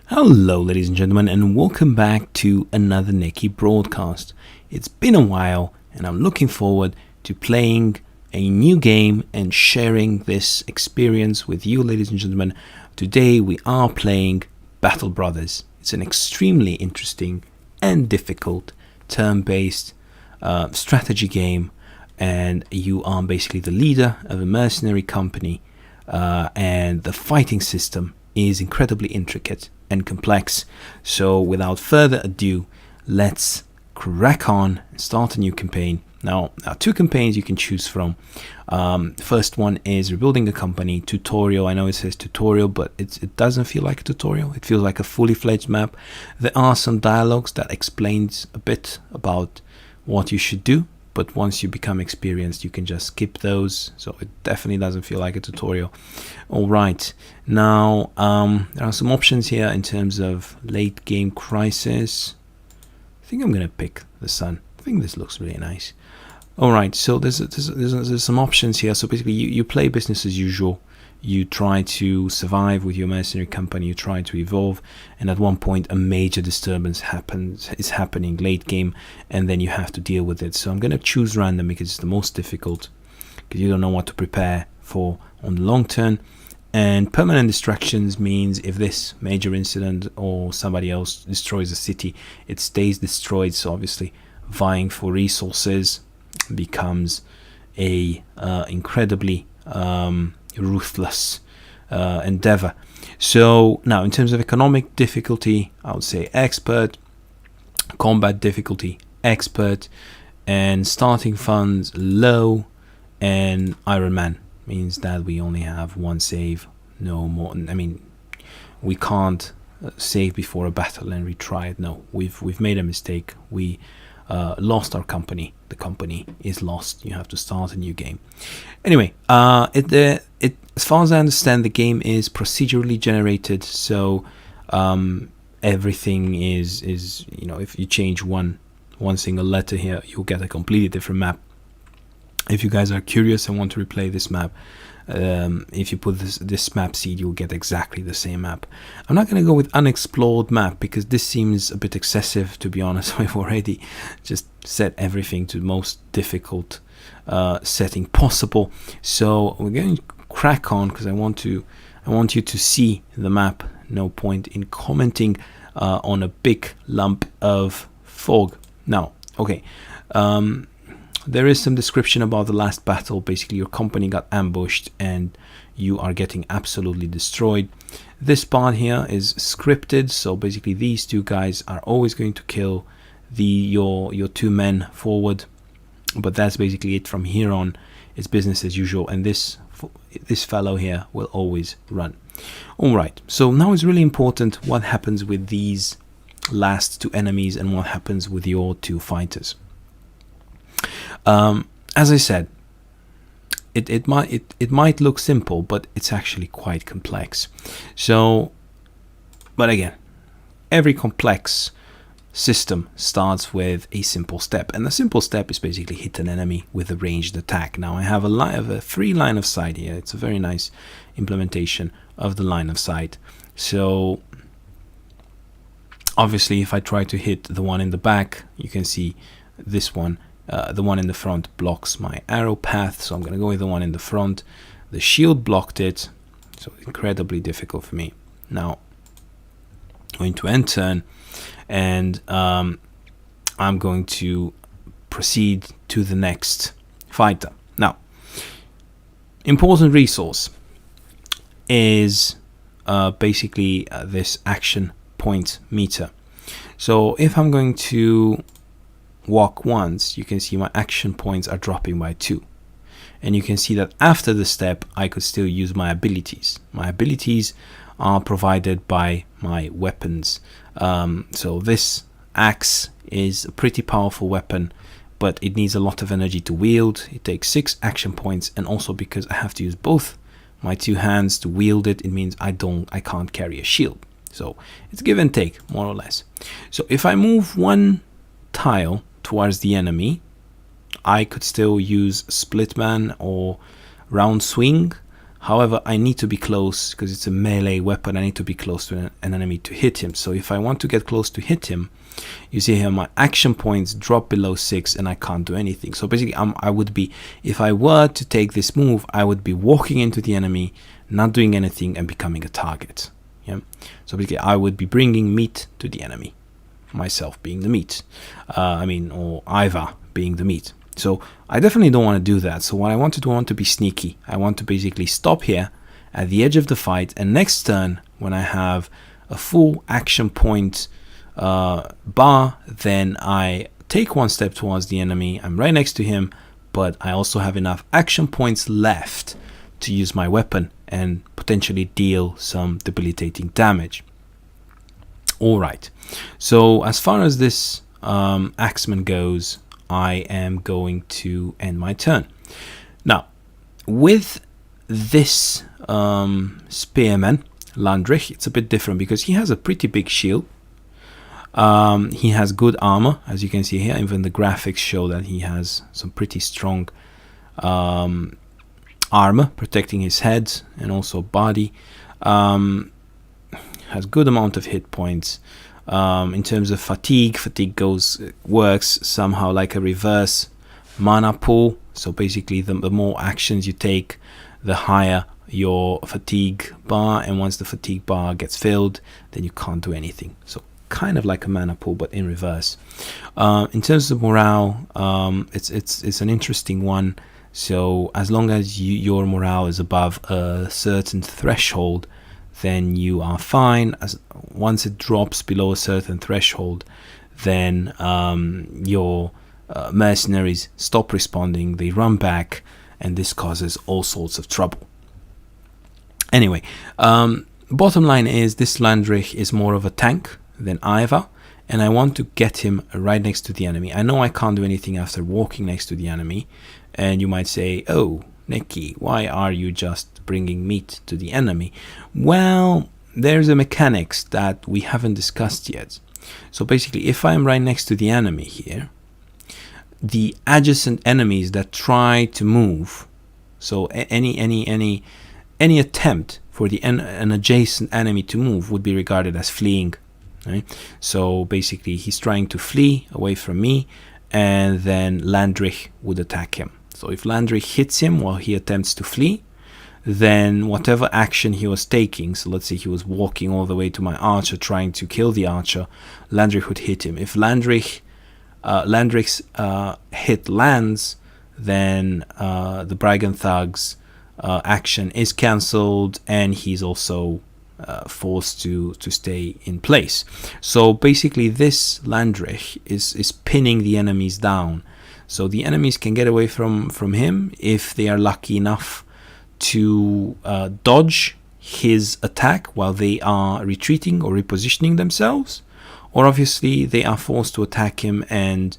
Hello ladies and gentlemen, and welcome back to another Nicky broadcast. It's been a while and I'm looking forward to playing a new game and sharing this experience with you ladies and gentlemen. Today we are playing Battle Brothers. It's an extremely interesting and difficult turn-based strategy game, and you are basically the leader of a mercenary company, and the fighting system is incredibly intricate and complex. So without further ado, let's crack on and start a new campaign. Now, there are two campaigns you can choose from. First one is Rebuilding a Company Tutorial. I know it says tutorial, but it doesn't feel like a tutorial. It feels like a fully fledged map. There are some dialogues that explains a bit about what you should do, but once you become experienced you can just skip those, so it definitely doesn't feel like a tutorial. All right, now there are some options here in terms of late game crisis. I think I'm gonna pick the sun. I think this looks really nice. All right, so there's some options here. So basically you play business as usual. You try to survive with your mercenary company, you try to evolve, and at one point a major disturbance is happening late game, and then you have to deal with it. So I'm going to choose random because it's the most difficult, because you don't know what to prepare for on the long term. And permanent distractions means if this major incident or somebody else destroys a city, it stays destroyed. So obviously vying for resources becomes a incredibly ruthless endeavor. So now in terms of economic difficulty, I would say expert, combat difficulty expert, and starting funds low, and Iron Man means that we only have one save, no more. I mean, we can't save before a battle and retry it. No, we've made a mistake. We lost our company. The company is lost. You have to start a new game. Anyway, as far as I understand, the game is procedurally generated. So everything is if you change one single letter here, you'll get a completely different map. If you guys are curious and want to replay this map, if you put this map seed, you'll get exactly the same map. I'm not going to go with unexplored map because this seems a bit excessive, to be honest. We've already just set everything to the most difficult setting possible. So we're going to crack on because I want you to see the map. No point in commenting on a big lump of fog. Now, okay. There is some description about the last battle. Basically, your company got ambushed and you are getting absolutely destroyed. This part here is scripted, so basically these two guys are always going to kill your two men forward, but that's basically it. From here on, it's business as usual, and this fellow here will always run. All right, so now it's really important what happens with these last two enemies and what happens with your two fighters. As I said, it might look simple, but it's actually quite complex. So, but again, every complex system starts with a simple step, and the simple step is basically hit an enemy with a ranged attack. Now I have a free line of sight here. It's a very nice implementation of the line of sight. So obviously if I try to hit the one in the back, you can see this one, the one in the front blocks my arrow path, so I'm going to go with the one in the front. The shield blocked it, so incredibly difficult for me. Now I'm going to end turn, and I'm going to proceed to the next fighter. Now, important resource is basically this action point meter. So if I'm going to walk once, you can see my action points are dropping by 2, and you can see that after the step I could still use my abilities. My abilities are provided by my weapons. So this axe is a pretty powerful weapon, but it needs a lot of energy to wield. It takes 6 action points, and also because I have to use both my 2 hands to wield it, it means I can't carry a shield. So it's give and take, more or less. So if I move one tile towards the enemy, I could still use split man or round swing. However, I need to be close because it's a melee weapon. I need to be close to an enemy to hit him. So if I want to get close to hit him, you see here my action points drop below 6 and I can't do anything. So basically I would be, if I were to take this move, I would be walking into the enemy, not doing anything, and becoming a target. Yeah. So basically I would be bringing meat to the enemy, myself being the meat, or Iva being the meat. So I definitely don't want to do that. So what I want to do, I want to be sneaky. I want to basically stop here at the edge of the fight, and next turn when I have a full action point bar, then I take one step towards the enemy. I'm right next to him, but I also have enough action points left to use my weapon and potentially deal some debilitating damage. Alright, so as far as this axeman goes, I am going to end my turn. Now, with this spearman, Landrich, it's a bit different because he has a pretty big shield. He has good armor, as you can see here. Even the graphics show that he has some pretty strong armor protecting his head and also body. Has good amount of hit points. In terms of fatigue works somehow like a reverse mana pool. So basically the more actions you take, the higher your fatigue bar, and once the fatigue bar gets filled, then you can't do anything. So kind of like a mana pool, but in reverse. In terms of morale, it's an interesting one. So as long as your morale is above a certain threshold, then you are fine. Once it drops below a certain threshold, then your mercenaries stop responding, they run back, and this causes all sorts of trouble. Anyway, bottom line is this Landrich is more of a tank than Iva, and I want to get him right next to the enemy. I know I can't do anything after walking next to the enemy, and you might say, oh, Nicky, why are you just bringing meat to the enemy? Well, there's a mechanics that we haven't discussed yet. So basically, if I'm right next to the enemy here, the adjacent enemies that try to move, so any attempt for an adjacent enemy to move would be regarded as fleeing. Right? So basically, he's trying to flee away from me, and then Landrich would attack him. So if Landrich hits him while he attempts to flee, then whatever action he was taking, so let's say he was walking all the way to my archer trying to kill the archer, Landrich would hit him. If Landrich's hit lands, then the Brigand Thug's action is cancelled, and he's also forced to stay in place. So basically this Landrich is pinning the enemies down. So the enemies can get away from him if they are lucky enough to dodge his attack while they are retreating or repositioning themselves, or obviously they are forced to attack him and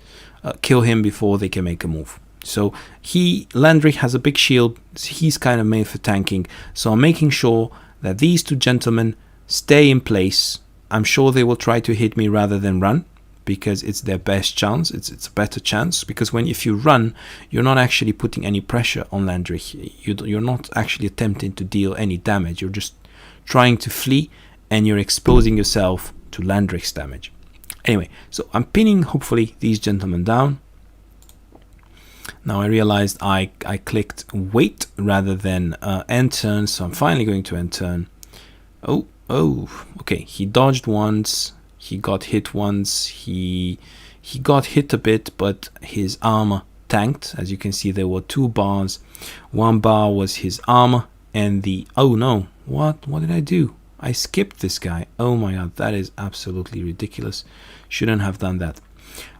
kill him before they can make a move. So Landrich has a big shield, he's kind of made for tanking, so I'm making sure that these two gentlemen stay in place. I'm sure they will try to hit me rather than run, because it's their best chance, it's a better chance, because if you run, you're not actually putting any pressure on Landrich, you're not actually attempting to deal any damage, you're just trying to flee, and you're exposing yourself to Landrich's damage. Anyway, so I'm pinning, hopefully, these gentlemen down. Now I realized I clicked wait rather than end turn, so I'm finally going to end turn. Oh, okay, he dodged once, he got hit once, he got hit a bit, but his armor tanked. As you can see, there were two bars. One bar was his armor, and oh no, what did I do? I skipped this guy. Oh my god, that is absolutely ridiculous. Shouldn't have done that.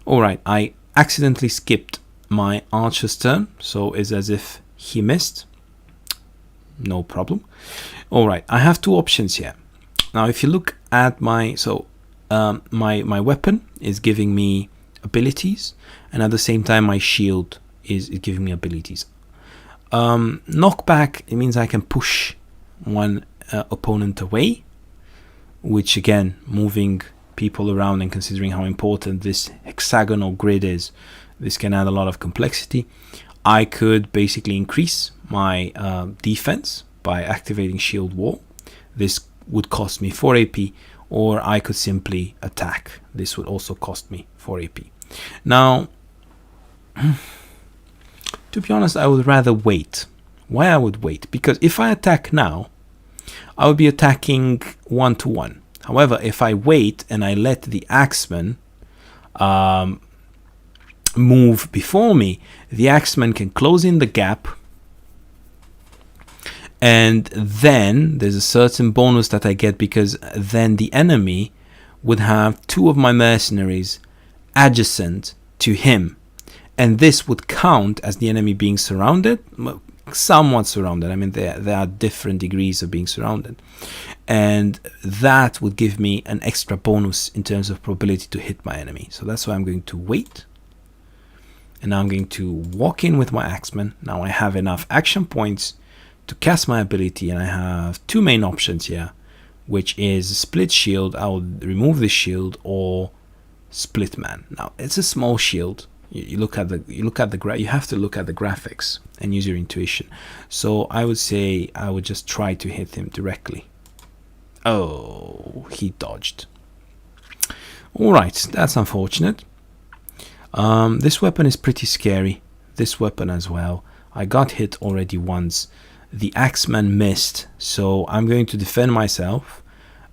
Alright, I accidentally skipped my archer's turn, so it's as if he missed. No problem. Alright, I have two options here. Now if you look at my my weapon is giving me abilities, and at the same time my shield is giving me abilities. Knockback, it means I can push one opponent away, which again, moving people around and considering how important this hexagonal grid is, this can add a lot of complexity. I could basically increase my defense by activating shield wall. This would cost me 4 AP, or I could simply attack. This would also cost me 4 AP. Now, to be honest, I would rather wait. Why I would wait? Because if I attack now, I would be attacking 1-to-1. However, if I wait and I let the Axeman move before me, the Axeman can close in the gap, and then there's a certain bonus that I get, because then the enemy would have 2 of my mercenaries adjacent to him, and this would count as the enemy being surrounded, somewhat surrounded. I mean, there are different degrees of being surrounded, and that would give me an extra bonus in terms of probability to hit my enemy. So that's why I'm going to wait, and now I'm going to walk in with my Axeman. Now I have enough action points to cast my ability, and I have 2 main options here, which is split shield. I will remove the shield, or split man. Now it's a small shield. You have to look at the graphics and use your intuition. So I would say I would just try to hit him directly. Oh, he dodged. All right, that's unfortunate. This weapon is pretty scary. This weapon as well. I got hit already once. The Axeman missed, so I'm going to defend myself.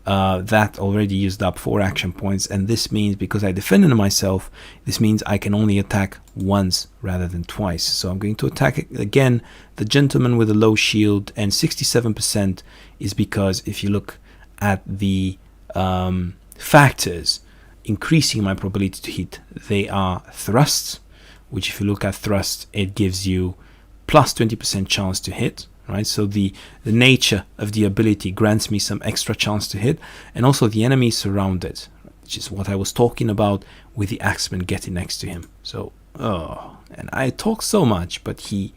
That already used up 4 action points, and this means, because I defended myself, this means I can only attack once rather than twice. So I'm going to attack again the gentleman with a low shield, and 67% is because if you look at the factors increasing my probability to hit, they are thrust, which if you look at thrust, it gives you plus 20% chance to hit. Right, so the nature of the ability grants me some extra chance to hit, and also the enemy is surrounded, which is what I was talking about with the Axeman getting next to him. So, and I talk so much, but he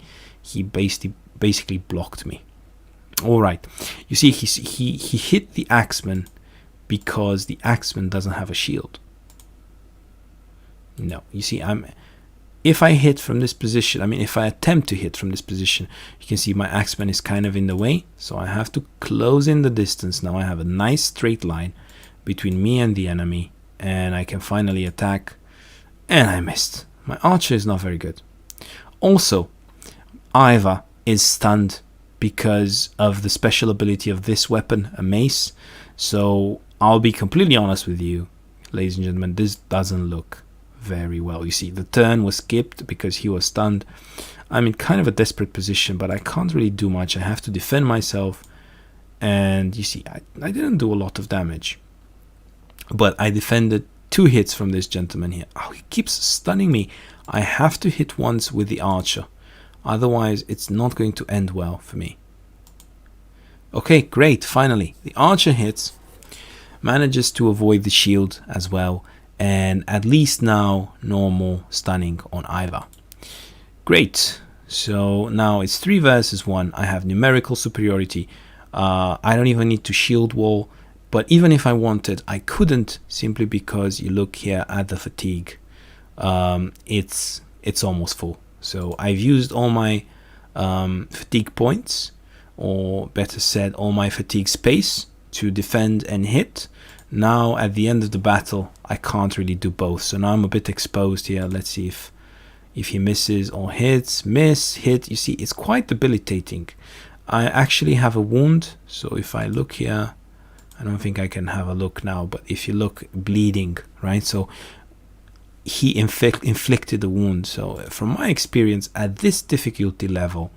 basically blocked me. All right, you see, he hit the Axeman because the Axeman doesn't have a shield. No, you see, if I hit from this position, I mean, if I attempt to hit from this position, you can see my Axeman is kind of in the way. So I have to close in the distance. Now I have a nice straight line between me and the enemy, and I can finally attack. And I missed. My archer is not very good. Also, Iva is stunned because of the special ability of this weapon, a mace. So I'll be completely honest with you, ladies and gentlemen, this doesn't look very well. You see, the turn was skipped because he was stunned. I'm in kind of a desperate position, but I can't really do much. I have to defend myself, and you see, I didn't do a lot of damage, but I defended 2 hits from this gentleman here. Oh, he keeps stunning me. I have to hit once with the archer, otherwise it's not going to end well for me. Okay, great. Finally the archer hits, manages to avoid the shield as well, and at least now normal stunning on Iva. Great. So now it's 3 versus 1. I have numerical superiority. I don't even need to shield wall, but even if I wanted, I couldn't, simply because you look here at the fatigue. It's almost full. So I've used all my fatigue points, or better said, all my fatigue space to defend and hit. Now at the end of the battle, I can't really do both, so now I'm a bit exposed here. Let's see if he misses or hits. Miss, hit. You see, it's quite debilitating. I actually have a wound, so if I look here, I don't think I can have a look now, but if you look, bleeding, right? So he inflicted a wound. So from my experience at this difficulty level,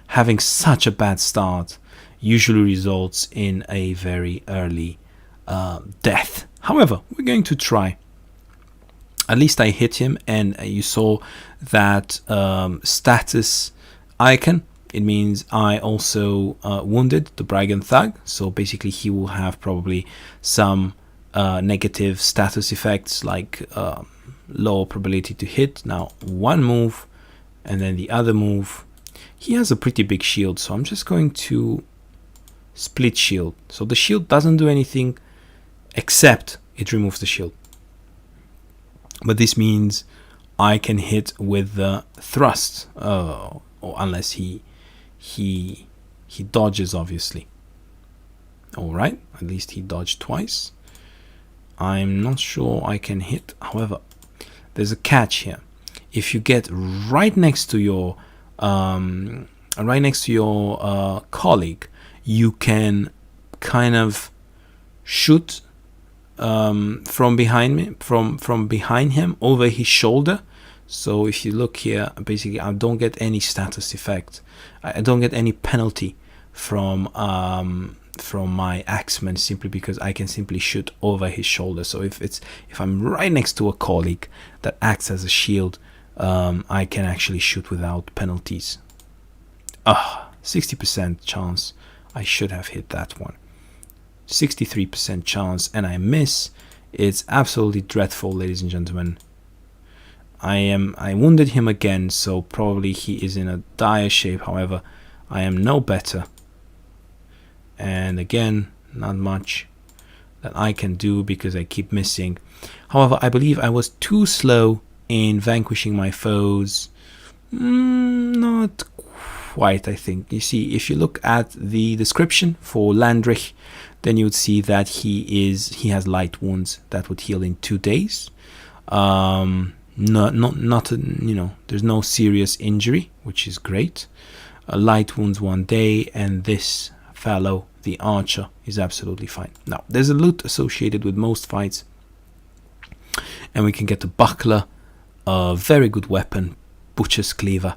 having such a bad start usually results in a very early death. However, we're going to try. At least I hit him, and you saw that status icon. It means I also wounded the Brigand Thug, so basically he will have probably some negative status effects, like low probability to hit. Now 1 move and then the other move. He has a pretty big shield, so I'm just going to split shield. So the shield doesn't do anything except it removes the shield, but this means I can hit with the thrust. Or unless he he dodges, obviously. Alright, at least he dodged twice. I'm not sure I can hit. However, there's a catch here. If you get right next to your colleague, you can kind of shoot from behind him over his shoulder. So if you look here, basically I don't get any status effect. I don't get any penalty from my axeman, simply because I can simply shoot over his shoulder. So if I'm right next to a colleague that acts as a shield, I can actually shoot without penalties. 60% chance. I should have hit that one. 63% chance, and I miss. It's absolutely dreadful, ladies and gentlemen. I wounded him again, so probably he is in a dire shape. However, I am no better. And again, not much that I can do because I keep missing. However, I believe I was too slow in vanquishing my foes. Not quite, I think. You see, if you look at the description for Landrich, then you would see that he has light wounds that would heal in 2 days. There's no serious injury, which is great. Light wounds 1 day, and this fellow, the archer, is absolutely fine. Now, there's a loot associated with most fights, and we can get a buckler, a very good weapon, butcher's cleaver,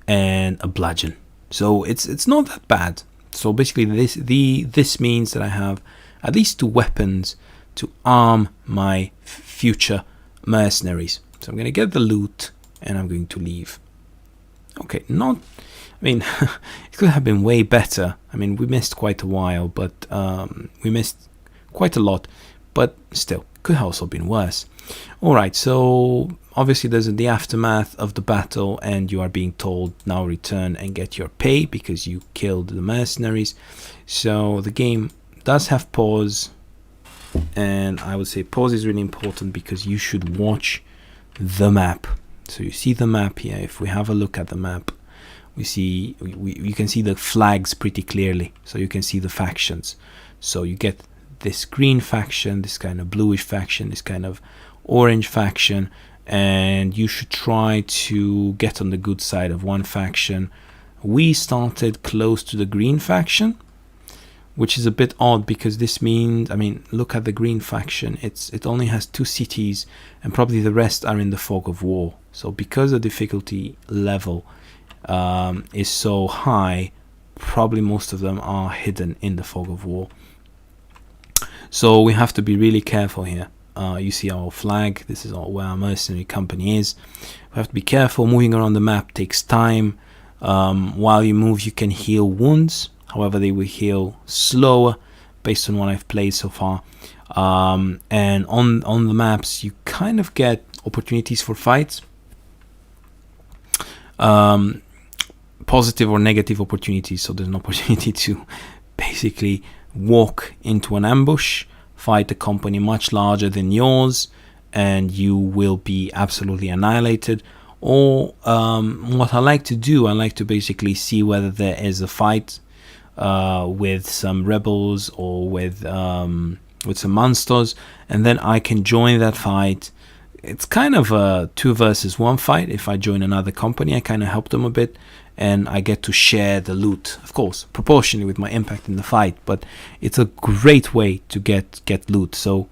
and a bludgeon. So it's not that bad. So basically, this means that I have at least 2 weapons to arm my future mercenaries. So I'm going to get the loot, and I'm going to leave. Okay, it could have been way better. I mean, we missed quite a while, but we missed quite a lot, but still, could have also been worse. Alright, so obviously there's the aftermath of the battle, and you are being told now return and get your pay because you killed the mercenaries. So the game does have pause, and I would say pause is really important because you should watch the map. So you see the map here. If we have a look at the map, you can see the flags pretty clearly, so you can see the factions. So you get this green faction, this kind of bluish faction, this kind of orange faction, and you should try to get on the good side of one faction. We started close to the green faction, which is a bit odd because this means, look at the green faction, it only has 2 cities, and probably the rest are in the fog of war. So because the difficulty level is so high, probably most of them are hidden in the fog of war. So we have to be really careful here. You see our flag, this is where our mercenary company is. We have to be careful. Moving around the map takes time. While you move, you can heal wounds. However, they will heal slower based on what I've played so far. And on the maps, you kind of get opportunities for fights. Positive or negative opportunities. So there's an opportunity to basically walk into an ambush, fight a company much larger than yours, and you will be absolutely annihilated. Or what I like to do, I like to basically see whether there is a fight with some rebels or with some monsters, and then I can join that fight. It's kind of a 2 versus 1 fight. If I join another company, I kind of help them a bit, and I get to share the loot, of course, proportionally with my impact in the fight. But it's a great way to get loot. So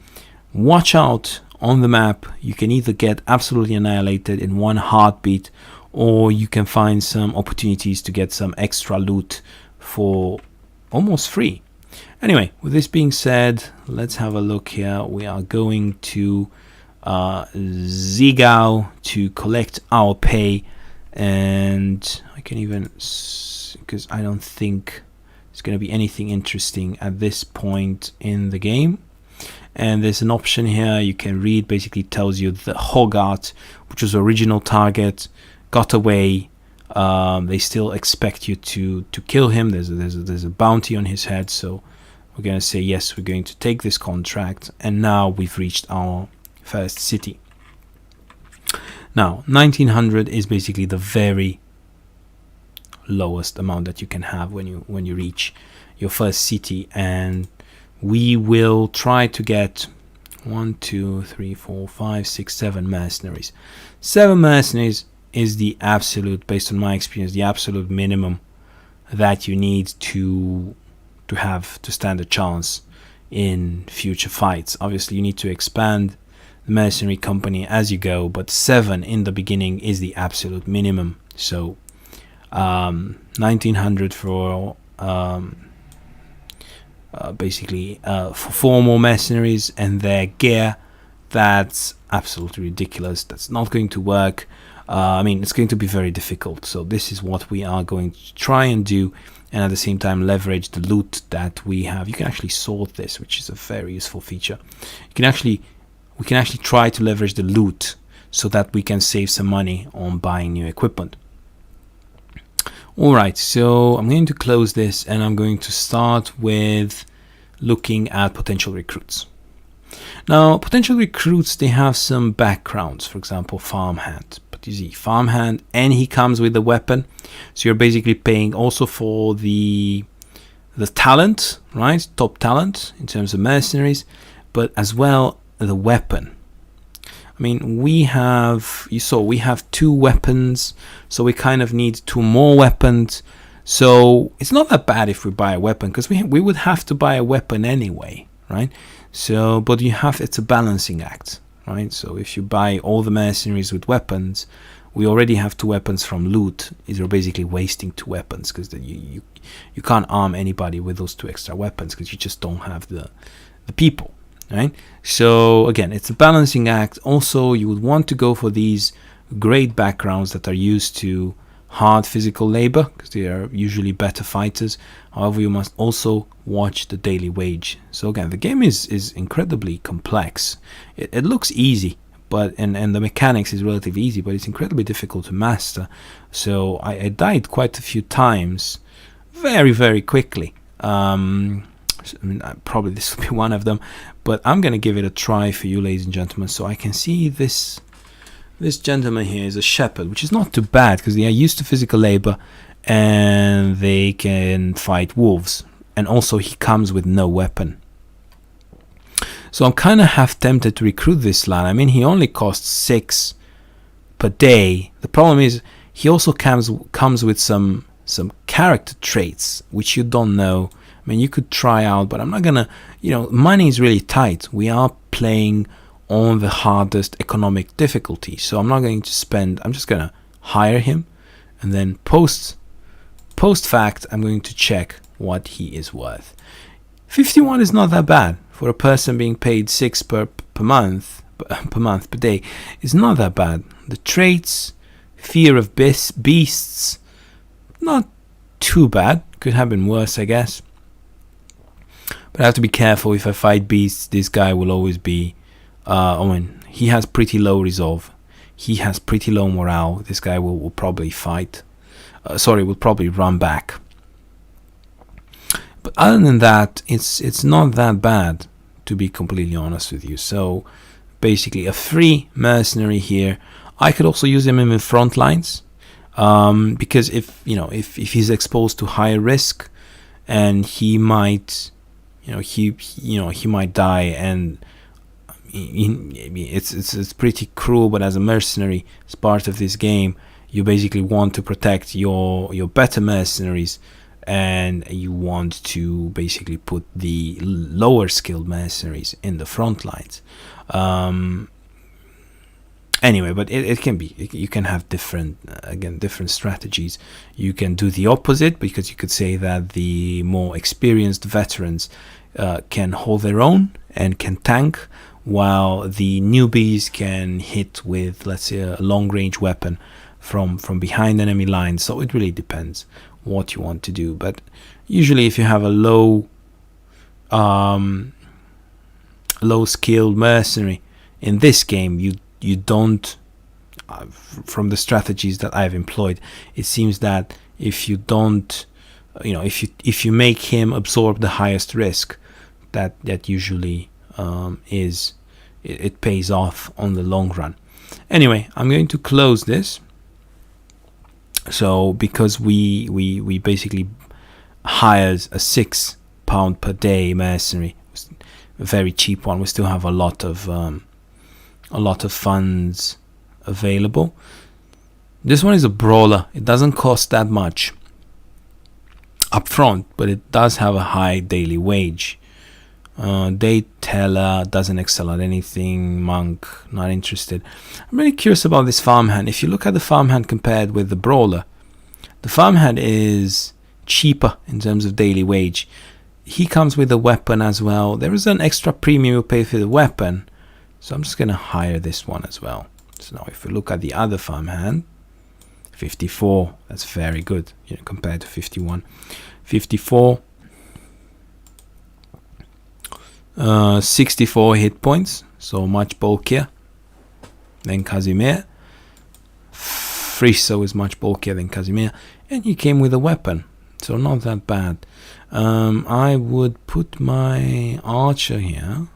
watch out on the map. You can either get absolutely annihilated in one heartbeat, or you can find some opportunities to get some extra loot for almost free. Anyway, with this being said, let's have a look here. We are going to Zigao to collect our pay, and I can even, because I don't think there's going to be anything interesting at this point in the game. And there's an option here you can read, basically tells you the Hogarth, which was the original target, got away. They still expect you to kill him. There's a bounty on his head, so we're going to say yes, we're going to take this contract, and now we've reached our first city. Now 1900 is basically the very lowest amount that you can have when you reach your first city. And we will try to get 1, 2, 3, 4, 5, 6, 7 mercenaries. 7 mercenaries is the absolute, based on my experience, the absolute minimum that you need to have to stand a chance in future fights. Obviously, you need to expand the mercenary company as you go, but 7 in the beginning is the absolute minimum. So 1900 for basically for 4 more mercenaries and their gear. That's absolutely ridiculous. That's not going to work. I mean, it's going to be very difficult. So this is what we are going to try and do, and at the same time leverage the loot that we have. You can actually sort this, which is a very useful feature. We can actually try to leverage the loot so that we can save some money on buying new equipment. Alright, so I'm going to close this and I'm going to start with looking at potential recruits. Now, potential recruits, they have some backgrounds. For example, farmhand. But you see, farmhand, and he comes with a weapon. So you're basically paying also for the talent, right? Top talent in terms of mercenaries, but as well the weapon. I mean, we have 2 weapons, so we kind of need 2 more weapons. So it's not that bad if we buy a weapon, because we would have to buy a weapon anyway, right? So, but it's a balancing act, right? So if you buy all the mercenaries with weapons, we already have 2 weapons from loot. You're basically wasting 2 weapons, because you can't arm anybody with those 2 extra weapons, because you just don't have the people. Right? So again, it's a balancing act. Also, you would want to go for these great backgrounds that are used to hard physical labor, because they are usually better fighters. However, you must also watch the daily wage. So again, the game is incredibly complex. It looks easy, but and the mechanics is relatively easy, but it's incredibly difficult to master. So I died quite a few times very, very quickly. I mean, probably this will be one of them, but I'm going to give it a try for you, ladies and gentlemen. So I can see this gentleman here is a shepherd, which is not too bad, because they are used to physical labor and they can fight wolves. And also he comes with no weapon. So I'm kind of half tempted to recruit this lad. I mean, he only costs 6 per day. The problem is he also comes with some character traits which you don't know. I mean, you could try out, but I'm not gonna, money is really tight. We are playing on the hardest economic difficulty, so I'm not going to spend. I'm just gonna hire him, and then post fact, I'm going to check what he is worth. 51 is not that bad for a person being paid 6 per day. It's not that bad. The traits, fear of beasts, not too bad. Could have been worse, I guess. But I have to be careful. If I fight beasts, this guy will always be... he has pretty low resolve. He has pretty low morale. This guy will probably fight. Will probably run back. But other than that, it's not that bad, to be completely honest with you. So basically a free mercenary here. I could also use him in the front lines, because if he's exposed to higher risk, and he might he might die, and it's pretty cruel, but as a mercenary, as part of this game, you basically want to protect your better mercenaries, and you want to basically put the lower skilled mercenaries in the front lines. Anyway, but it can be, you can have different strategies. You can do the opposite, because you could say that the more experienced veterans can hold their own and can tank, while the newbies can hit with, let's say, a long-range weapon from behind enemy lines. So it really depends what you want to do. But usually, if you have a low-skilled mercenary in this game, you don't, from the strategies that I've employed, it seems that if you don't, if you make him absorb the highest risk, that usually it pays off on the long run. Anyway, I'm going to close this. So because we basically hired a £6 per day mercenary, a very cheap one, we still have a lot of funds available. This one is a brawler. It doesn't cost that much up front, but it does have a high daily wage. Day teller, doesn't excel at anything. Monk, not interested. I'm really curious about this farmhand. If you look at the farmhand compared with the brawler, the farmhand is cheaper in terms of daily wage. He comes with a weapon as well. There is an extra premium you pay for the weapon, so I'm just going to hire this one as well. So now if we look at the other farmhand, 54, that's very good, compared to 51. 54, 64 hit points, so much bulkier than Casimir. Friso is much bulkier than Casimir, and he came with a weapon, so not that bad. I would put my archer here,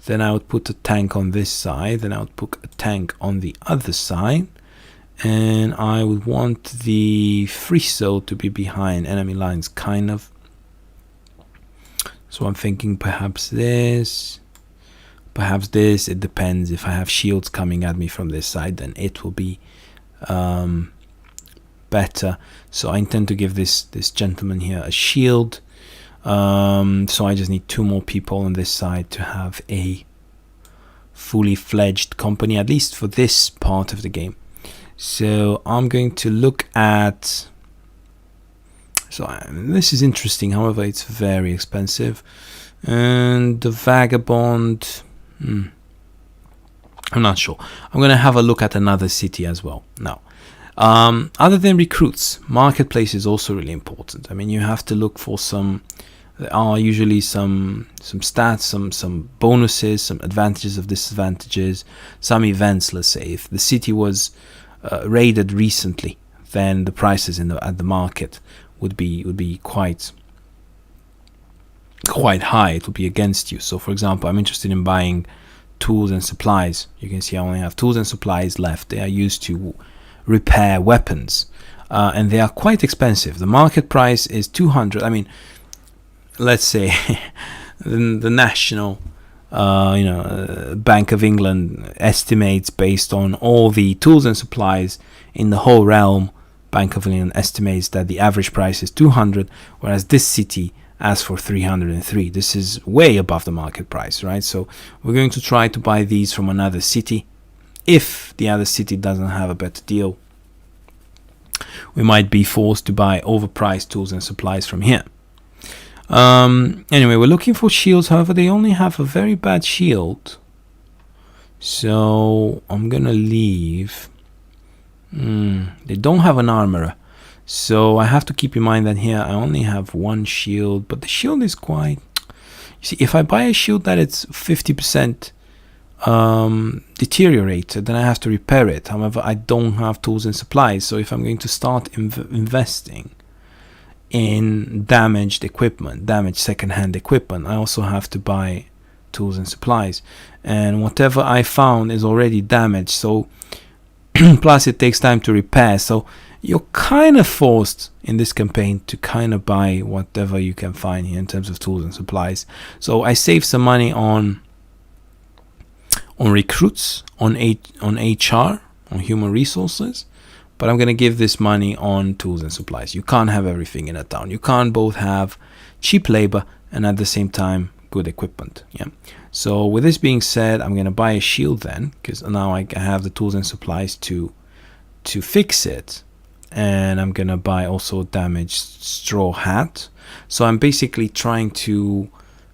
then I would put a tank on this side, then I would put a tank on the other side, and I would want the Friso to be behind enemy lines, kind of. So I'm thinking perhaps this, it depends. If I have shields coming at me from this side, then it will be better. So I intend to give this gentleman here a shield. So I just need 2 more people on this side to have a fully fledged company, at least for this part of the game. So I'm going to look at... So this is interesting, however, it's very expensive. And the vagabond, I'm not sure. I'm going to have a look at another city as well. Now, other than recruits, marketplace is also really important. I mean, you have to look for there are usually some stats, some bonuses, some advantages of disadvantages, some events. Let's say if the city was raided recently, then the prices at the market would be quite high. It would be against you. So for example, I'm interested in buying tools and supplies. You can see I only have tools and supplies left. They are used to repair weapons, and they are quite expensive. The market price is 200. I mean, let's say the national Bank of England estimates, based on all the tools and supplies in the whole realm, Bank of England estimates that the average price is 200, whereas this city asks for 303. This is way above the market price, right? So we're going to try to buy these from another city. If the other city doesn't have a better deal, we might be forced to buy overpriced tools and supplies from here. Anyway, we're looking for shields. However, they only have a very bad shield, so I'm gonna leave. They don't have an armorer, so I have to keep in mind that here I only have 1 shield, but the shield is quite... You see, if I buy a shield that it's 50% deteriorated, then I have to repair it. However, I don't have tools and supplies, so if I'm going to start investing in damaged second-hand equipment, I also have to buy tools and supplies, and whatever I found is already damaged, so plus it takes time to repair, so you're kind of forced in this campaign to kind of buy whatever you can find here in terms of tools and supplies. So I saved some money on recruits, on HR, on human resources, but I'm going to give this money on tools and supplies. You can't have everything in a town. You can't both have cheap labor and at the same time good equipment. Yeah. So with this being said, I'm going to buy a shield then, because now I have the tools and supplies to fix it. And I'm going to buy also a damaged straw hat. So I'm basically trying to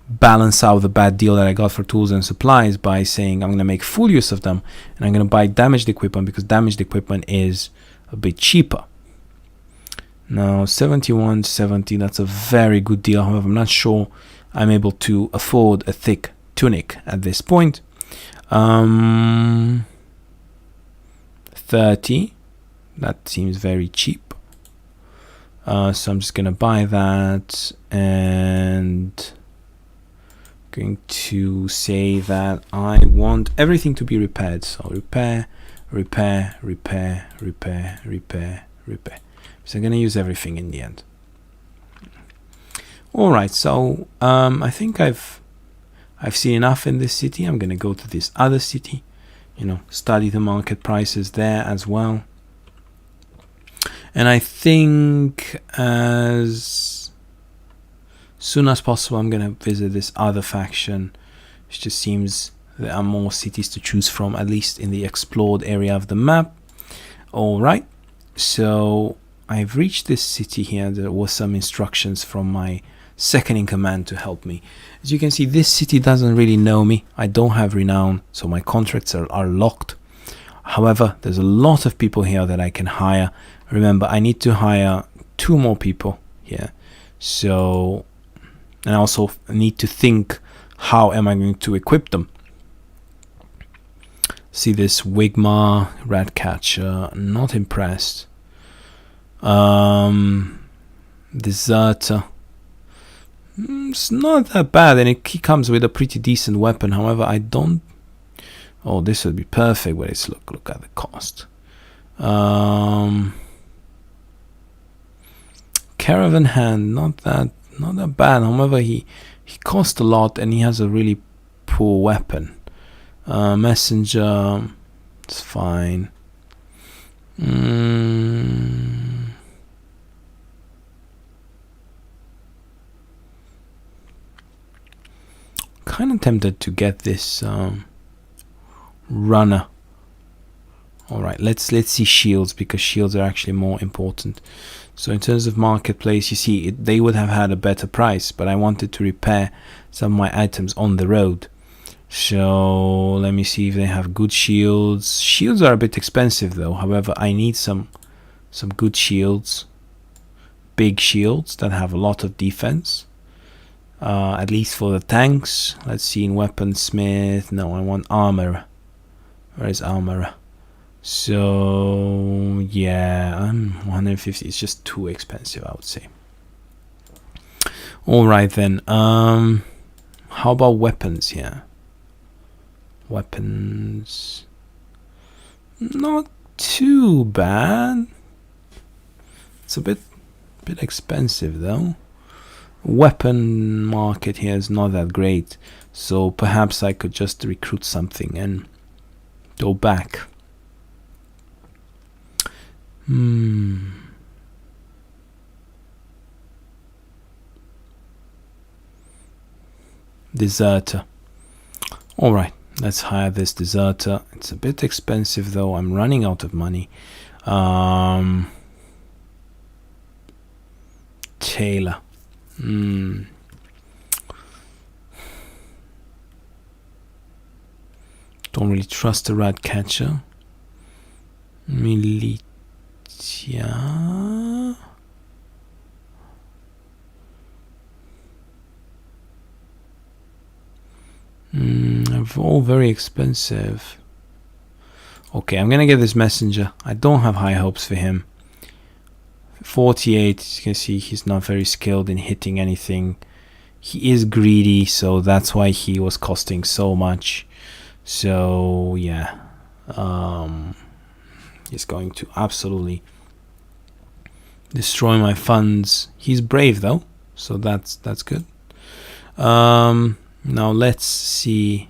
balance out the bad deal that I got for tools and supplies by saying I'm going to make full use of them, and I'm going to buy damaged equipment because damaged equipment is a bit cheaper. Now 71.70, that's a very good deal. However, I'm not sure I'm able to afford a thick tunic at this point. 30, that seems very cheap. So I'm just going to buy that, and going to say that I want everything to be repaired. So repair, repair, repair, repair, repair, repair. So I'm gonna use everything in the end. All right, so I think I've seen enough in this city. I'm gonna go to this other city, study the market prices there as well. And I think as soon as possible I'm gonna visit this other faction. It just seems there are more cities to choose from, at least in the explored area of the map. All right, so I've reached this city here. There was some instructions from my second in command to help me. As you can see, this city doesn't really know me. I don't have renown, so my contracts are locked. However, there's a lot of people here that I can hire. Remember, I need to hire 2 more people here. So, and I also need to think, how am I going to equip them? See this Wigmar, Ratcatcher, not impressed. Deserter. It's not that bad, and he comes with a pretty decent weapon. However, I don't. Oh, this would be perfect, but it's look at the cost. Caravan hand, not that bad. However, he costs a lot, and he has a really poor weapon. Messenger, it's fine. Kind of tempted to get this runner. All right, let's see shields, because shields are actually more important. So in terms of marketplace, you see they would have had a better price, but I wanted to repair some of my items on the road. So let me see if they have good shields. Shields are a bit expensive though. However, I need some good shields, big shields that have a lot of defense. At least for the tanks. Let's see, in weaponsmith. No, I want armor. Where is armor? So yeah, 150. It's just too expensive, I would say. All right then. How about weapons here? Weapons, not too bad. It's a bit expensive though. Weapon market here is not that great, so perhaps I could just recruit something and go back. Deserter. All right, let's hire this deserter. It's a bit expensive though. I'm running out of money. Tailor. Don't really trust the rat catcher. Militia. They're all very expensive. Okay, I'm gonna get this messenger. I don't have high hopes for him. 48, as you can see, he's not very skilled in hitting anything. He is greedy, so that's why he was costing so much. So yeah, he's going to absolutely destroy my funds. He's brave though, so that's good. Now let's see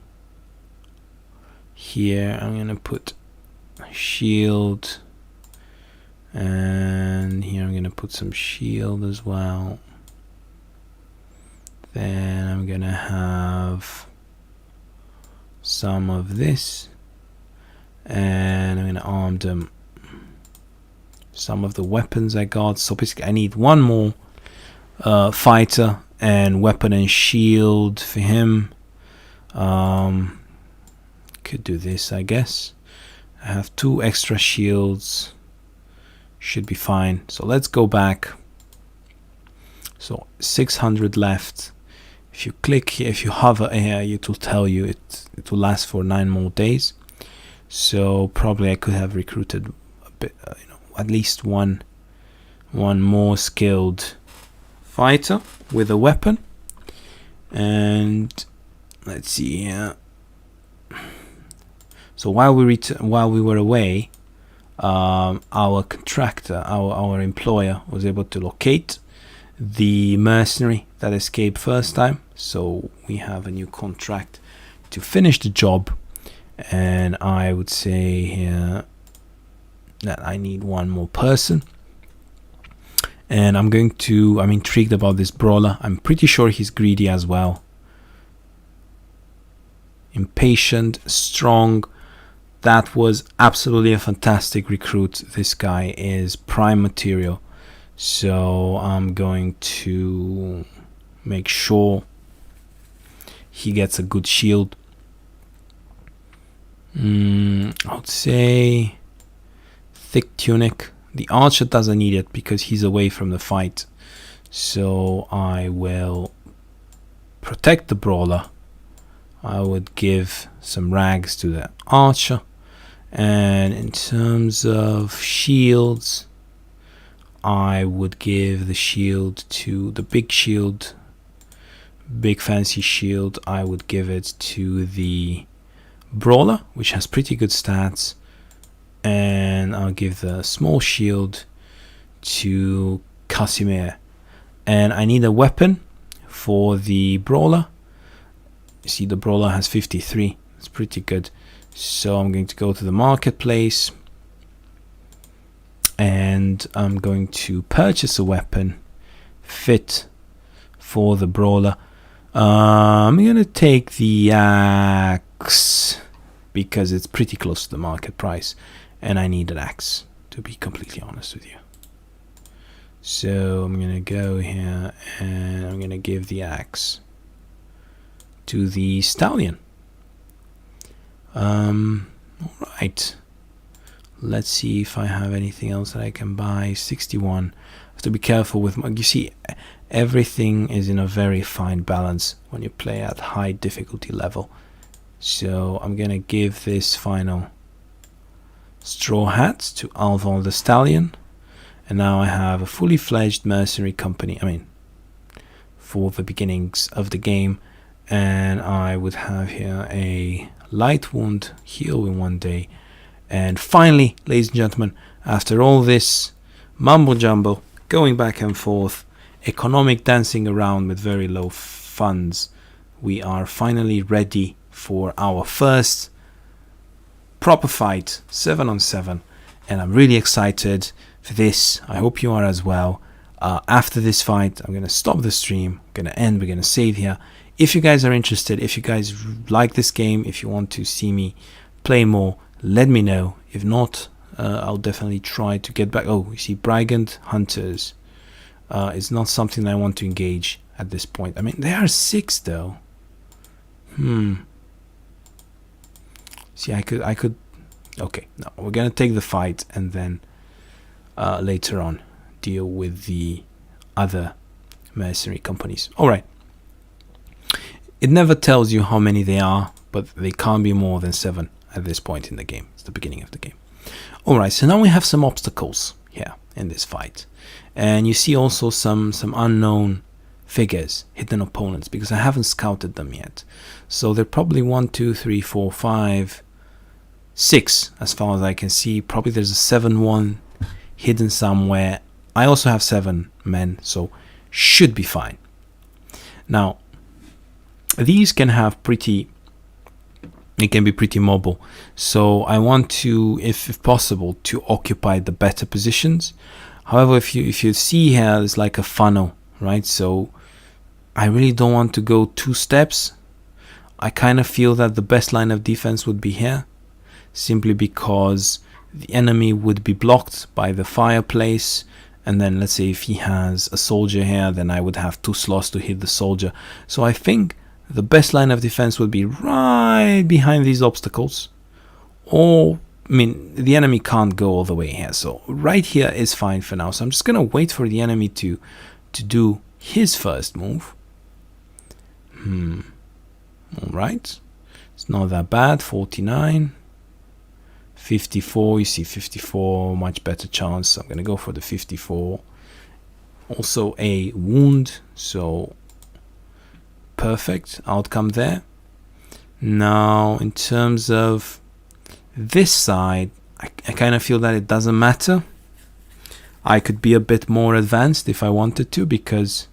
here. I'm gonna put shield, and here I'm gonna put some shield as well. Then I'm gonna have some of this, and I'm gonna arm them some of the weapons I got. So basically I need one more fighter and weapon and shield for him. Could do this, I guess. I have 2 extra shields, should be fine. So let's go back. So 600 left. If you click here, if you hover here, it will tell you it will last for 9 more days. So probably I could have recruited a bit, at least one more skilled fighter with a weapon. And let's see here. So while we were away, our contractor, our employer, was able to locate the mercenary that escaped first time. So we have a new contract to finish the job. And I would say here that I need one more person. And I'm intrigued about this brawler. I'm pretty sure he's greedy as well. Impatient, strong. That was absolutely a fantastic recruit. This guy is prime material. So I'm going to make sure he gets a good shield. I would say thick tunic. The archer doesn't need it because he's away from the fight. So I will protect the brawler. I would give some rags to the archer. And in terms of shields, I would give the shield to the big shield. Big fancy shield. I would give it to the brawler, which has pretty good stats. And I'll give the small shield to Casimir. And I need a weapon for the brawler. You see, the brawler has 53. It's pretty good. So I'm going to go to the marketplace. And I'm going to purchase a weapon fit for the brawler. I'm going to take the axe because it's pretty close to the market price. And I need an axe, to be completely honest with you. So I'm going to go here and I'm going to give the axe to the stallion. Alright. Let's see if I have anything else that I can buy. 61. I have to be careful with my... You see, everything is in a very fine balance when you play at high difficulty level. So I'm going to give this final straw hat to Alvon the Stallion. And now I have a fully fledged mercenary company. For the beginnings of the game. And I would have here a light wound heal in 1 day. And finally, ladies and gentlemen, after all this mumbo jumbo, going back and forth, economic dancing around with very low funds, we are finally ready for our first proper fight, 7-on-7, and I'm really excited for this. I hope you are as well. After this fight, I'm going to stop the stream, I'm going to end, we're going to save here. If you guys are interested, if you guys like this game, if you want to see me play more, let me know. If not, I'll definitely try to get back. Oh, you see, Brigand Hunters is not something I want to engage at this point. There are 6 though. See, I could. Okay, no, we're gonna take the fight and then later on deal with the other mercenary companies. All right. It never tells you how many they are, but they can't be more than 7 at this point in the game. It's the beginning of the game. All right, so now we have some obstacles here in this fight, and you see also some unknown figures, hidden opponents, because I haven't scouted them yet. So they're probably 1, 2, 3, 4, 5, 6 as far as I can see. Probably there's a 7-1 hidden somewhere. I also have 7 men, so should be fine. Now these can have it can be pretty mobile, so I want to, if possible, to occupy the better positions. However, if you see here, there's like a funnel, right? So I really don't want to go 2 steps. I kind of feel that the best line of defense would be here, simply because the enemy would be blocked by the fireplace. And then let's say if he has a soldier here, then I would have 2 slots to hit the soldier. So I think the best line of defense would be right behind these obstacles. Or, the enemy can't go all the way here. So right here is fine for now. So I'm just going to wait for the enemy to do his first move. Alright. It's not that bad. 49. 54. You see 54. Much better chance. So I'm going to go for the 54. Also a wound. So perfect outcome there. Now in terms of this side, I kind of feel that it doesn't matter. I could be a bit more advanced if I wanted to, because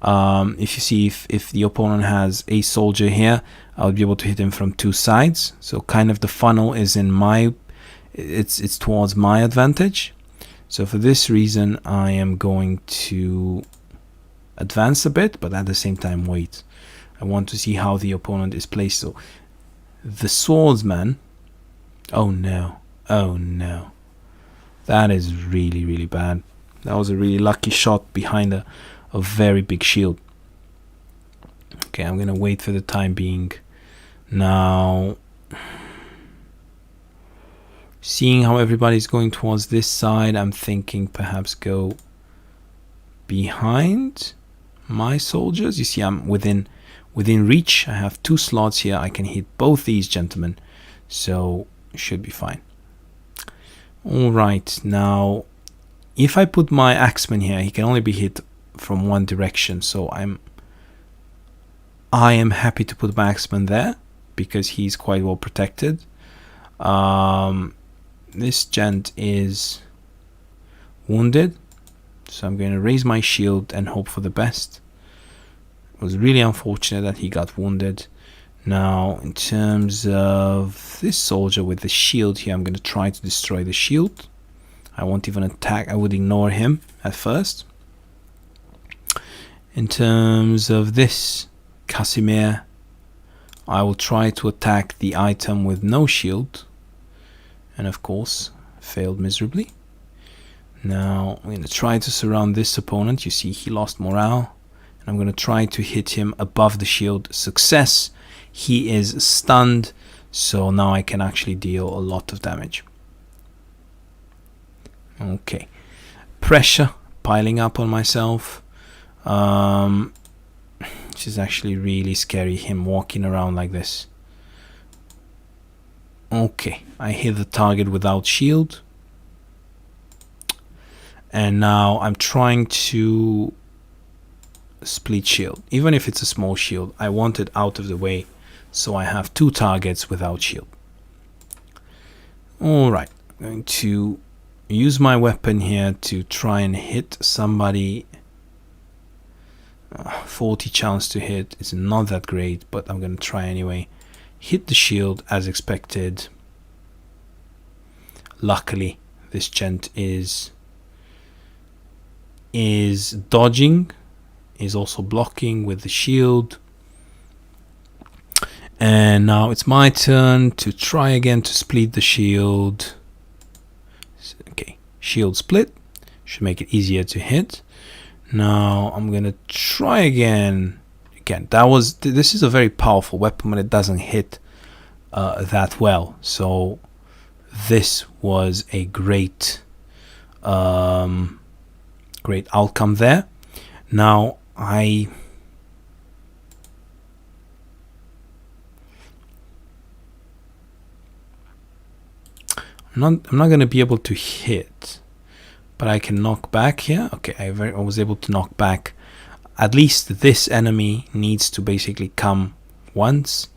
if you see, if the opponent has a soldier here, I would be able to hit him from two sides. So kind of the funnel is in my, it's towards my advantage. So for this reason, I am going to advance a bit, but at the same time wait. I want to see how the opponent is placed. So the swordsman, oh no, that is really, really bad. That was a really lucky shot behind a very big shield. Okay, I'm gonna wait for the time being. Now, seeing how everybody's going towards this side, I'm thinking perhaps go behind my soldiers. You see, I'm within reach. I have 2 slots here. I can hit both these gentlemen, so it should be fine. All right, now if I put my axeman here, he can only be hit from one direction, so I am happy to put my axeman there because he's quite well protected. This gent is wounded, so I'm going to raise my shield and hope for the best. It was really unfortunate that he got wounded. Now, in terms of this soldier with the shield here, I'm going to try to destroy the shield. I won't even attack. I would ignore him at first. In terms of this Casimir, I will try to attack the item with no shield. And of course, failed miserably. Now, I'm going to try to surround this opponent. You see, he lost morale. And I'm going to try to hit him above the shield. Success. He is stunned. So now I can actually deal a lot of damage. Okay. Pressure piling up on myself. Which is actually really scary, him walking around like this. Okay, I hit the target without shield. And now I'm trying to split shield. Even if it's a small shield, I want it out of the way, so I have 2 targets without shield. Alright, I'm going to use my weapon here to try and hit somebody. 40 chance to hit is not that great, but I'm going to try anyway. Hit the shield as expected. Luckily, this gent is dodging, is also blocking with the shield. And now it's my turn to try again to split the shield. Okay, shield split. Should make it easier to hit. Now I'm gonna try again. This is a very powerful weapon, but it doesn't hit that well. So this was a great outcome there. Now I'm not gonna be able to hit, but I can knock back here. Okay, I was able to knock back. At least this enemy needs to basically come once.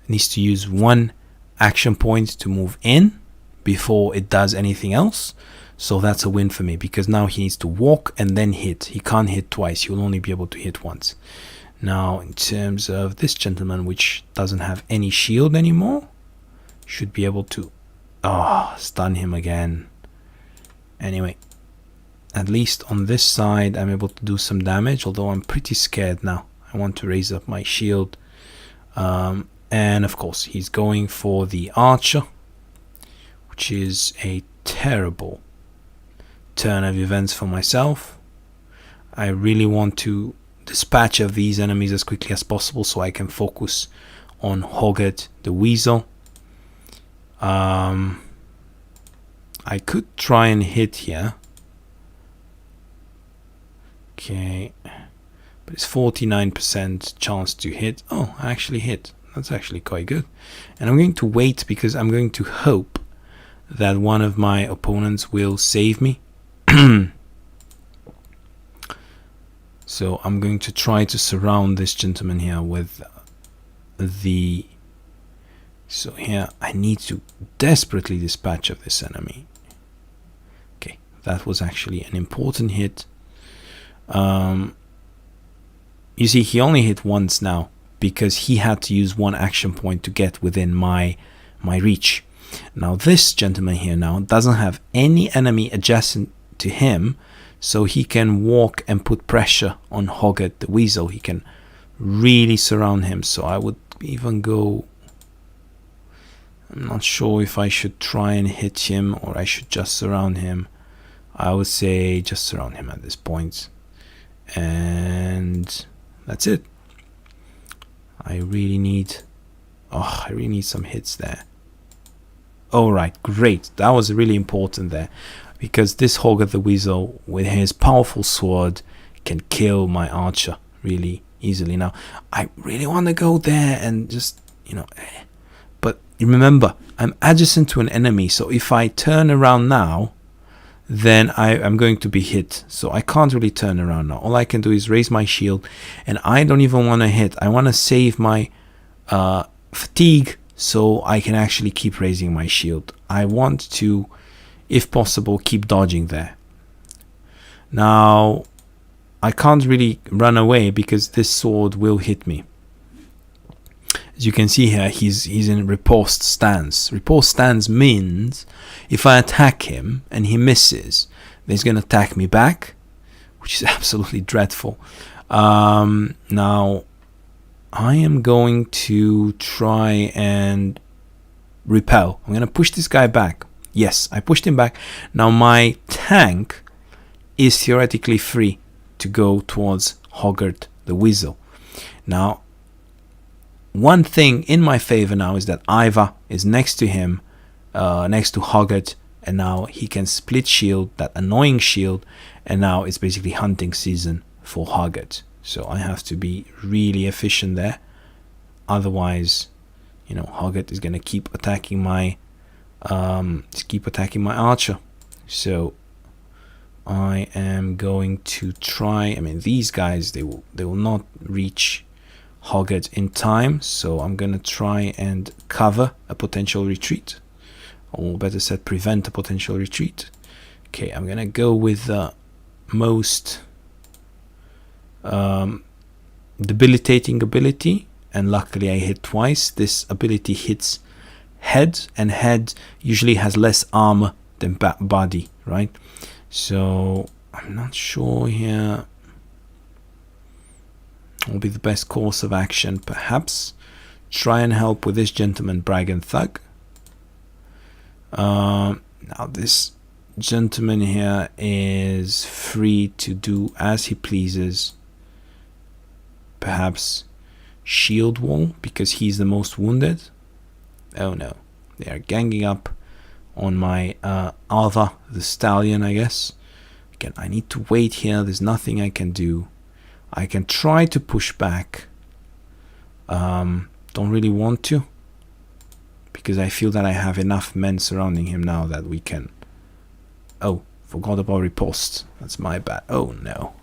It needs to use 1 action point to move in before it does anything else. So that's a win for me, because now he needs to walk and then hit. He can't hit twice. He will only be able to hit once. Now, in terms of this gentleman, which doesn't have any shield anymore, should be able to stun him again. Anyway, at least on this side I'm able to do some damage, although I'm pretty scared now. I want to raise up my shield. And of course he's going for the archer, which is a terrible turn of events for myself. I really want to dispatch of these enemies as quickly as possible so I can focus on Hoggett the Weasel. I could try and hit here. Okay, but it's 49% chance to hit. Oh, I actually hit. That's actually quite good. And I'm going to wait because I'm going to hope that one of my opponents will save me. So I'm going to try to surround this gentleman here with the So here I need to desperately dispatch of this enemy. Okay, that was actually an important hit. You see, he only hit once now because he had to use one action point to get within my reach. Now this gentleman here now doesn't have any enemy adjacent to him, so he can walk and put pressure on Hoggett the Weasel. He can really surround him. So I would even go, I'm not sure if I should try and hit him or I should just surround him. I would say just surround him at this point, and that's it. I really need some hits there. Alright, great. That was really important there, because this Hoggett the Weasel with his powerful sword can kill my archer really easily. Now I really want to go there and just, but remember, I'm adjacent to an enemy, so if I turn around now, then I'm going to be hit. So I can't really turn around now. All I can do is raise my shield, and I don't even want to hit. I want to save my fatigue so I can actually keep raising my shield. I want to, if possible, keep dodging there. Now I can't really run away because this sword will hit me. As you can see here, he's in riposte stance. Riposte stance means if I attack him and he misses, then he's going to attack me back, which is absolutely dreadful. Now, I am going to try and repel. I'm going to push this guy back. Yes, I pushed him back. Now my tank is theoretically free to go towards Hoggett the Weasel. Now, one thing in my favor now is that Iva is next to him, next to Hoggett, and now he can split shield, that annoying shield, and now it's basically hunting season for Hoggett. So I have to be really efficient there. Otherwise, Hoggett is gonna keep attacking my archer. So I am going to try. I mean, these guys, they will not reach Hoggett in time, so I'm gonna try and cover a potential retreat, or better said, prevent a potential retreat. Okay, I'm gonna go with the most debilitating ability, and luckily I hit twice. This ability hits head, and head usually has less armor than body, right? So I'm not sure here will be the best course of action. Perhaps try and help with this gentleman, Brag and Thug. Now this gentleman here is free to do as he pleases. Perhaps shield wall, because he's the most wounded. Oh no, they are ganging up on my Alva the Stallion, I guess. Again, I need to wait here. There's nothing I can do. I can try to push back. Don't really want to, because I feel that I have enough men surrounding him now that we can. Oh, forgot about riposte. That's my bad. Oh no,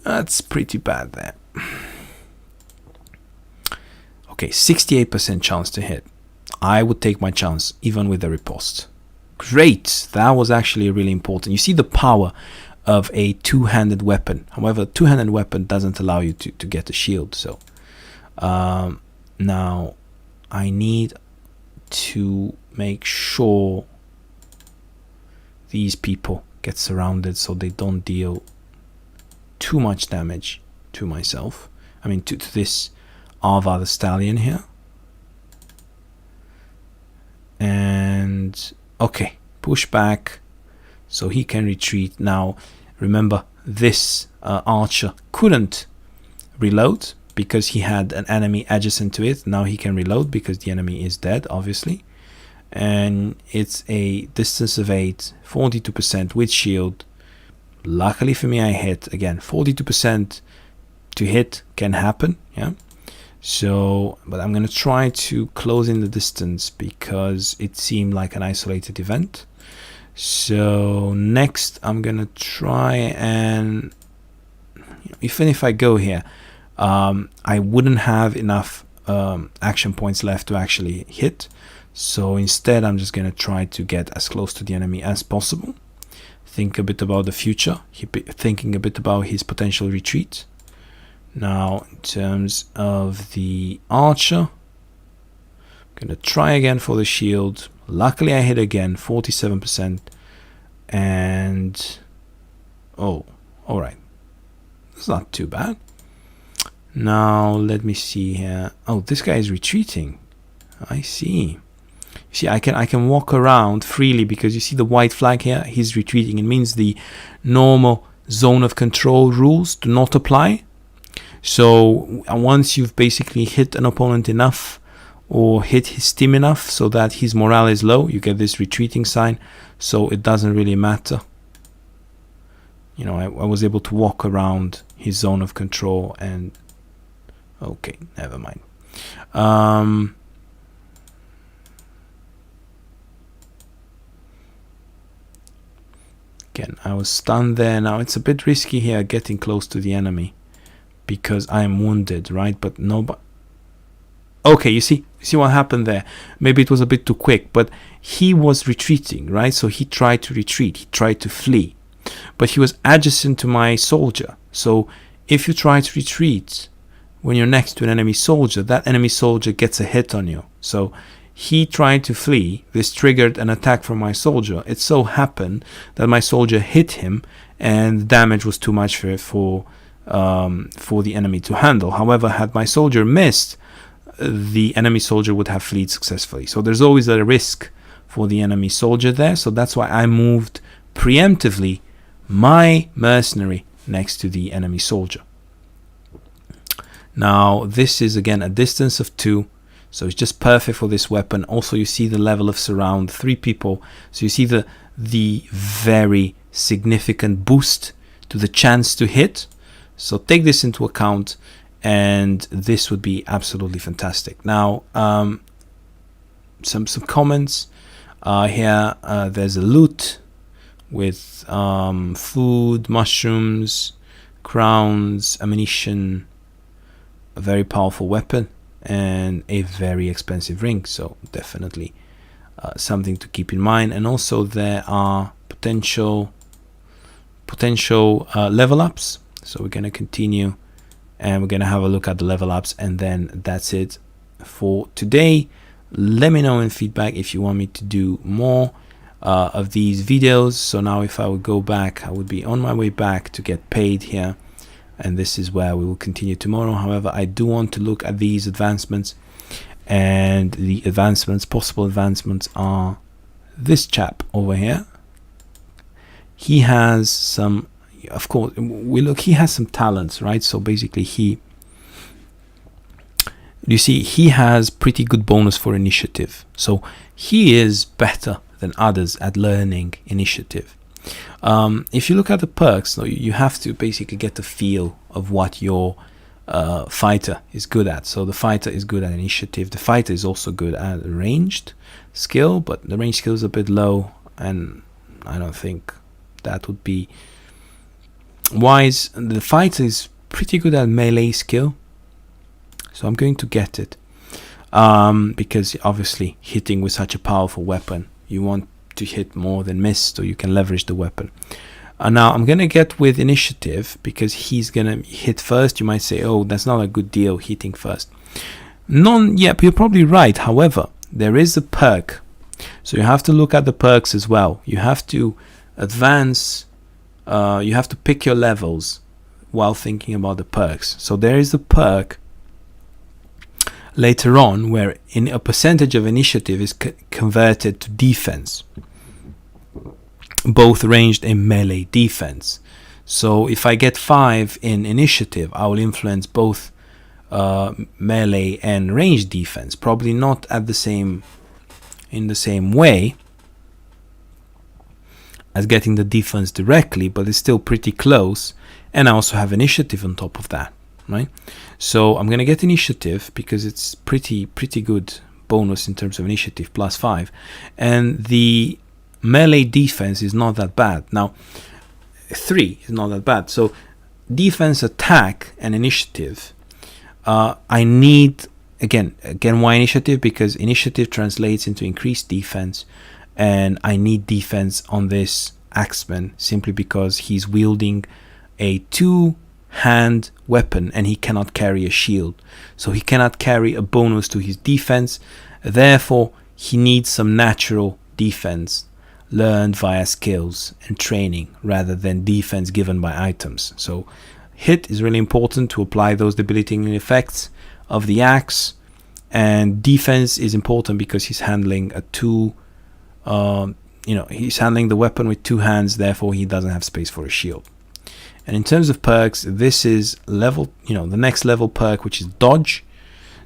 that's pretty bad there. Okay, 68% chance to hit. I would take my chance even with the riposte. Great, that was actually really important. You see the power of a two-handed weapon. However, a two-handed weapon doesn't allow you to get a shield. So now I need to make sure these people get surrounded so they don't deal too much damage to myself. I mean to this Alva the Stallion here. And okay, push back so he can retreat. Now remember, this archer couldn't reload because he had an enemy adjacent to it. Now he can reload because the enemy is dead, obviously. And it's a distance of 8, 42% with shield. Luckily for me, I hit. Again, 42% to hit can happen, yeah. So, but I'm gonna try to close in the distance because it seemed like an isolated event. So next I'm gonna try and, even if I go here, I wouldn't have enough action points left to actually hit. So instead, I'm just going to try to get as close to the enemy as possible. Think a bit about the future, thinking a bit about his potential retreat. Now, in terms of the archer, I'm going to try again for the shield. Luckily, I hit again, 47%. And, oh, alright. That's not too bad. Now, let me see here. Oh, this guy is retreating. I see. You see, I can walk around freely because you see the white flag here. He's retreating. It means the normal zone of control rules do not apply. So once you've basically hit an opponent enough or hit his team enough so that his morale is low, you get this retreating sign. So it doesn't really matter. You know, I was able to walk around his zone of control and... Okay, never mind. Again, I was stunned there. Now it's a bit risky here getting close to the enemy because I am wounded, right? But nobody... Okay, you see what happened there? Maybe it was a bit too quick, but he was retreating, right? So he tried to retreat, he tried to flee, but he was adjacent to my soldier. So if you try to retreat when you're next to an enemy soldier, that enemy soldier gets a hit on you. So he tried to flee. This triggered an attack from my soldier. It so happened that my soldier hit him, and the damage was too much for the enemy to handle. However, had my soldier missed, the enemy soldier would have fled successfully. So there's always a risk for the enemy soldier there. So that's why I moved preemptively my mercenary next to the enemy soldier. Now this is again a distance of 2. So it's just perfect for this weapon. Also, you see the level of surround, 3 people. So you see the very significant boost to the chance to hit. So take this into account, and this would be absolutely fantastic. Now, some comments here. There's a loot with food, mushrooms, crowns, ammunition, a very powerful weapon, and a very expensive ring. So definitely something to keep in mind. And also there are potential level ups. So we're going to continue and we're going to have a look at the level ups, and then that's it for today. Let me know in feedback if you want me to do more of these videos. So now if I would go back, I would be on my way back to get paid here, and this is where we will continue tomorrow. However, I do want to look at these advancements, and the possible advancements are this chap over here. He has some, of course, he has some talents, right? So basically you see, he has pretty good bonus for initiative. So he is better than others at learning initiative. If you look at the perks, though, you have to basically get the feel of what your fighter is good at. So the fighter is good at initiative. The fighter is also good at ranged skill, but the ranged skill is a bit low, and I don't think that would be wise. The fighter is pretty good at melee skill, so I'm going to get it, because obviously hitting with such a powerful weapon, you want to hit more than miss, so you can leverage the weapon. Now I'm gonna get with initiative because he's gonna hit first. You might say, oh, that's not a good deal, hitting first. Yep, you're probably right. However, there is a perk, so you have to look at the perks as well. You have to advance, you have to pick your levels while thinking about the perks. So there is a perk later on where a percentage of initiative is converted to defense, both ranged and melee defense. So if I get 5 in initiative, I will influence both melee and ranged defense, probably not at in the same way as getting the defense directly, but it's still pretty close. And I also have initiative on top of that, right? So I'm gonna get initiative because it's pretty good bonus in terms of initiative, +5, and the melee defense is not that bad. Now 3 is not that bad. So defense, attack, and initiative, I need again, why initiative? Because initiative translates into increased defense, and I need defense on this axeman simply because he's wielding a two-hand weapon and he cannot carry a shield, so he cannot carry a bonus to his defense. Therefore, he needs some natural defense learned via skills and training rather than defense given by items. So hit is really important to apply those debilitating effects of the axe, and defense is important because he's handling a he's handling the weapon with two hands, therefore he doesn't have space for a shield. And in terms of perks, this is level, the next level perk, which is dodge.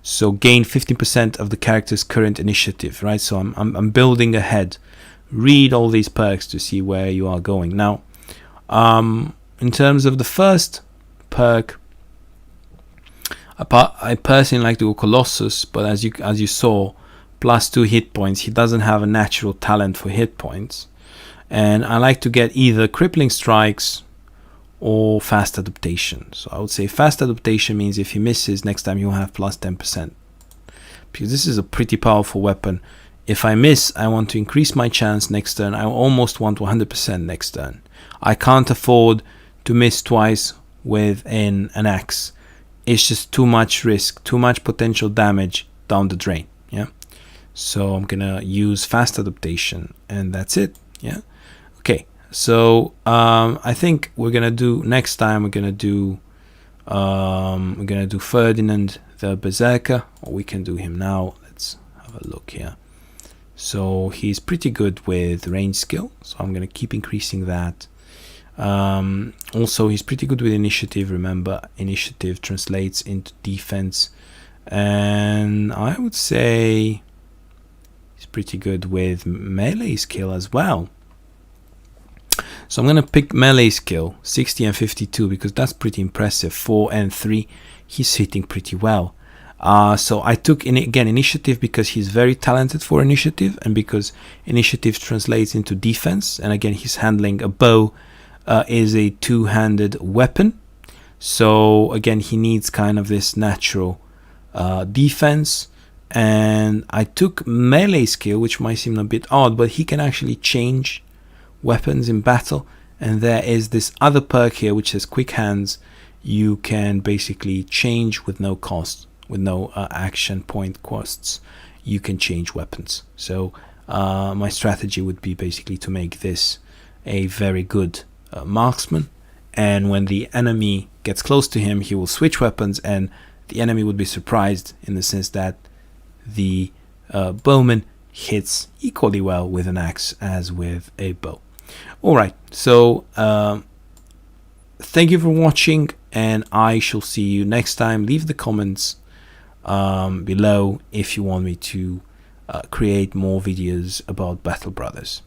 So gain 15% of the character's current initiative, right? So I'm building ahead. Read all these perks to see where you are going. Now, in terms of the first perk, I personally like to go Colossus, but as you saw, +2 hit points. He doesn't have a natural talent for hit points, and I like to get either crippling strikes or fast adaptation. So I would say fast adaptation means if he misses next time, he'll have +10%, because this is a pretty powerful weapon. If I miss, I want to increase my chance next turn. I almost want 100% next turn. I can't afford to miss twice with an axe. It's just too much risk, too much potential damage down the drain. Yeah. So I'm gonna use fast adaptation, and that's it. Yeah. Okay. So I think we're gonna do next time. We're gonna do Ferdinand the Berserker, or we can do him now. Let's have a look here. So he's pretty good with range skill, so I'm gonna keep increasing that. Also, he's pretty good with initiative. Remember, initiative translates into defense, and I would say he's pretty good with melee skill as well. So I'm gonna pick melee skill 60 and 52 because that's pretty impressive. 4 and 3, he's hitting pretty well. So I took initiative because he's very talented for initiative, and because initiative translates into defense, and again he's handling a bow. Is a two-handed weapon, so again he needs kind of this natural defense. And I took melee skill, which might seem a bit odd, but he can actually change weapons in battle. And there is this other perk here which says quick hands. You can basically change with no cost, with no action point costs. You can change weapons. So my strategy would be basically to make this a very good marksman, and when the enemy gets close to him, he will switch weapons, and the enemy would be surprised in the sense that the bowman hits equally well with an axe as with a bow. Alright, so thank you for watching, and I shall see you next time. Leave the comments below if you want me to create more videos about Battle Brothers.